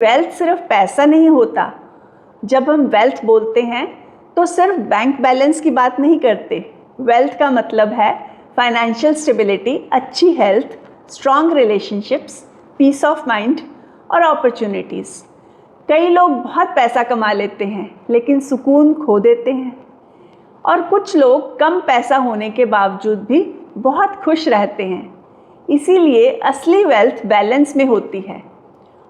Wealth सिर्फ पैसा नहीं होता। जब हम वेल्थ बोलते हैं तो सिर्फ बैंक बैलेंस की बात नहीं करते। वेल्थ का मतलब है फाइनेंशियल स्टेबिलिटी, अच्छी health, strong relationships, peace of mind और अपॉर्चुनिटीज़। कई लोग बहुत पैसा कमा लेते हैं लेकिन सुकून खो देते हैं, और कुछ लोग कम पैसा होने के बावजूद भी बहुत खुश रहते हैं। इसीलिए असली वेल्थ बैलेंस में होती है,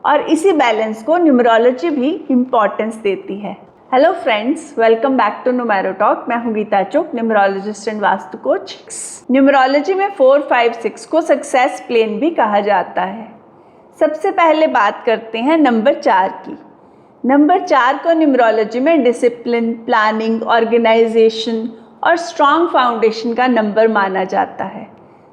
और इसी बैलेंस को न्यूमरोलॉजी भी इम्पॉर्टेंस देती है। Hello friends, welcome back to numero talk. मैं हूँ Geeta Chok, numerologist and vastu coach. Numerology में 4, 5, 6 को सक्सेस प्लेन भी कहा जाता है। सबसे पहले बात करते हैं नंबर 4 की। नंबर 4 को न्यूमरोलॉजी में डिसिप्लिन, प्लानिंग, ऑर्गेनाइजेशन और स्ट्रॉन्ग फाउंडेशन का नंबर माना जाता है।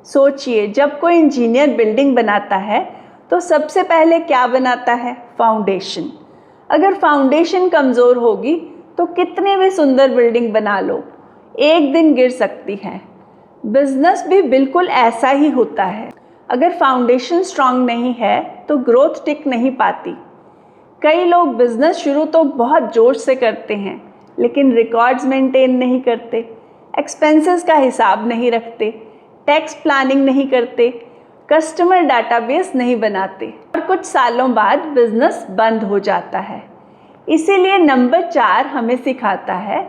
सोचिए, जब कोई इंजीनियर बिल्डिंग बनाता है तो सबसे पहले क्या बनाता है? फाउंडेशन। अगर फाउंडेशन कमज़ोर होगी तो कितने भी सुंदर बिल्डिंग बना लो, एक दिन गिर सकती है। बिजनेस भी बिल्कुल ऐसा ही होता है। अगर फाउंडेशन स्ट्रांग नहीं है तो ग्रोथ टिक नहीं पाती। कई लोग बिजनेस शुरू तो बहुत जोश से करते हैं लेकिन रिकॉर्ड्स मेंटेन नहीं करते, एक्सपेंसेस का हिसाब नहीं रखते, टैक्स प्लानिंग नहीं करते, कस्टमर डाटाबेस नहीं बनाते, और कुछ सालों बाद बिजनेस बंद हो जाता है। इसीलिए नंबर 4 हमें सिखाता है,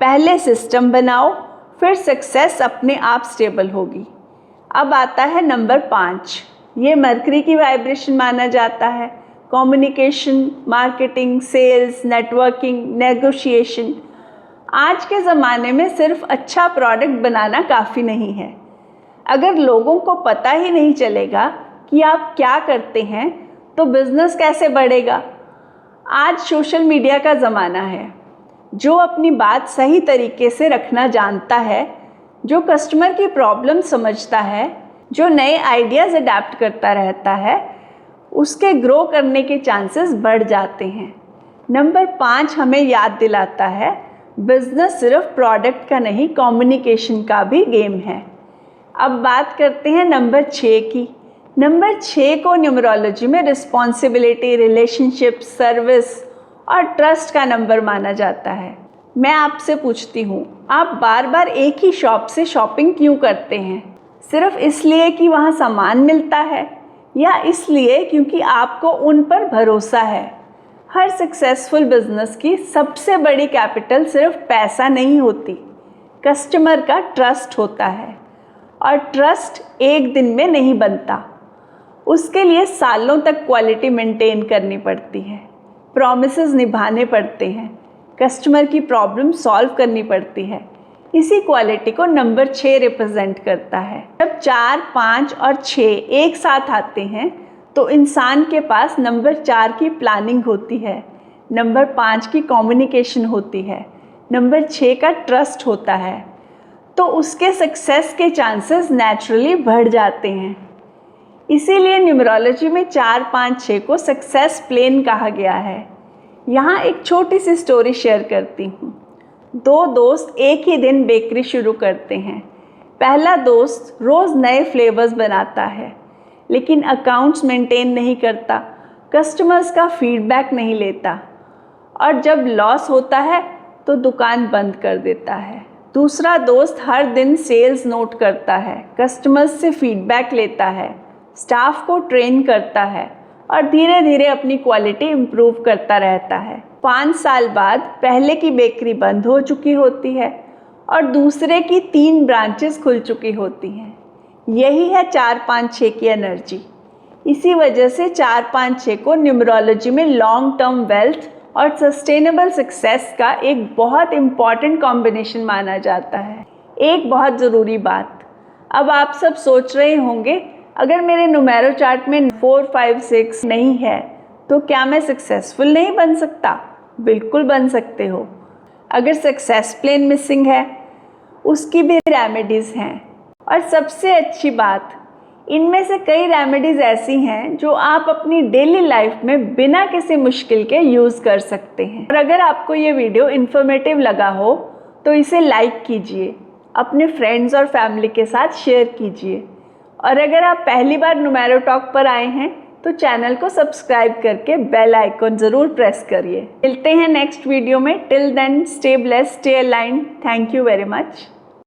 पहले सिस्टम बनाओ, फिर सक्सेस अपने आप स्टेबल होगी। अब आता है नंबर 5। ये मरकरी की वाइब्रेशन माना जाता है। Communication, marketing, sales, networking, negotiation. आज के ज़माने में सिर्फ अच्छा प्रोडक्ट बनाना काफ़ी नहीं है। अगर लोगों को पता ही नहीं चलेगा कि आप क्या करते हैं तो बिजनेस कैसे बढ़ेगा? आज सोशल मीडिया का ज़माना है। जो अपनी बात सही तरीके से रखना जानता है, जो कस्टमर की प्रॉब्लम समझता है, जो नए आइडियाज़ अडैप्ट करता रहता है, उसके ग्रो करने के चांसेस बढ़ जाते हैं। नंबर 5 हमें याद दिलाता है, बिजनेस सिर्फ प्रोडक्ट का नहीं, कम्युनिकेशन का भी गेम है। अब बात करते हैं नंबर 6 की। नंबर 6 को न्यूमरोलॉजी में रिस्पॉन्सिबिलिटी, रिलेशनशिप, सर्विस और ट्रस्ट का नंबर माना जाता है। मैं आपसे पूछती हूँ, आप बार बार एक ही शॉप से शॉपिंग क्यों करते हैं? सिर्फ इसलिए कि वहाँ सामान मिलता है, या इसलिए क्योंकि आपको उन पर भरोसा है? हर सक्सेसफुल बिजनेस की सबसे बड़ी कैपिटल सिर्फ पैसा नहीं होती, कस्टमर का ट्रस्ट होता है। और ट्रस्ट एक दिन में नहीं बनता, उसके लिए सालों तक क्वालिटी मेंटेन करनी पड़ती है, प्रॉमिसेस निभाने पड़ते हैं, कस्टमर की प्रॉब्लम सॉल्व करनी पड़ती है। इसी क्वालिटी को नंबर 6 रिप्रेजेंट करता है। जब 4, 5 और 6 एक साथ आते हैं तो इंसान के पास नंबर 4 की प्लानिंग होती है, नंबर 5 की कम्युनिकेशन होती है, नंबर 6 का ट्रस्ट होता है, तो उसके सक्सेस के चांसेस नेचुरली बढ़ जाते हैं। इसीलिए न्यूमरोलॉजी में 4, 5, 6 को सक्सेस प्लेन कहा गया है। यहाँ एक छोटी सी स्टोरी शेयर करती हूँ। 2 दोस्त एक ही दिन बेकरी शुरू करते हैं। पहला दोस्त रोज़ नए फ्लेवर्स बनाता है लेकिन अकाउंट्स मेंटेन नहीं करता, कस्टमर्स का फीडबैक नहीं लेता, और जब लॉस होता है तो दुकान बंद कर देता है। दूसरा दोस्त हर दिन सेल्स नोट करता है, कस्टमर्स से फीडबैक लेता है, स्टाफ को ट्रेन करता है और धीरे धीरे अपनी क्वालिटी इम्प्रूव करता रहता है। 5 साल बाद पहले की बेकरी बंद हो चुकी होती है और दूसरे की 3 ब्रांचेस खुल चुकी होती हैं। यही है 4, 5, 6 की एनर्जी। इसी वजह से 4, 5, 6 को न्यूमरोलॉजी में लॉन्ग टर्म वेल्थ और सस्टेनेबल सक्सेस का एक बहुत इम्पॉर्टेंट कॉम्बिनेशन माना जाता है। एक बहुत ज़रूरी बात, अब आप सब सोच रहे होंगे, अगर मेरे न्यूमेरो चार्ट में 4, 5, 6 नहीं है तो क्या मैं सक्सेसफुल नहीं बन सकता? बिल्कुल बन सकते हो। अगर सक्सेस प्लेन मिसिंग है, उसकी भी रेमेडीज़ हैं, और सबसे अच्छी बात, इनमें से कई रेमेडीज़ ऐसी हैं जो आप अपनी डेली लाइफ में बिना किसी मुश्किल के यूज़ कर सकते हैं। और अगर आपको ये वीडियो इन्फॉर्मेटिव लगा हो तो इसे लाइक कीजिए, अपने फ्रेंड्स और फैमिली के साथ शेयर कीजिए। और अगर आप पहली बार न्यूमेरो टॉक पर आए हैं तो चैनल को सब्सक्राइब करके बेल आइकन ज़रूर प्रेस करिए। मिलते हैं नेक्स्ट वीडियो में। Till then stay blessed, stay aligned. Thank you very much.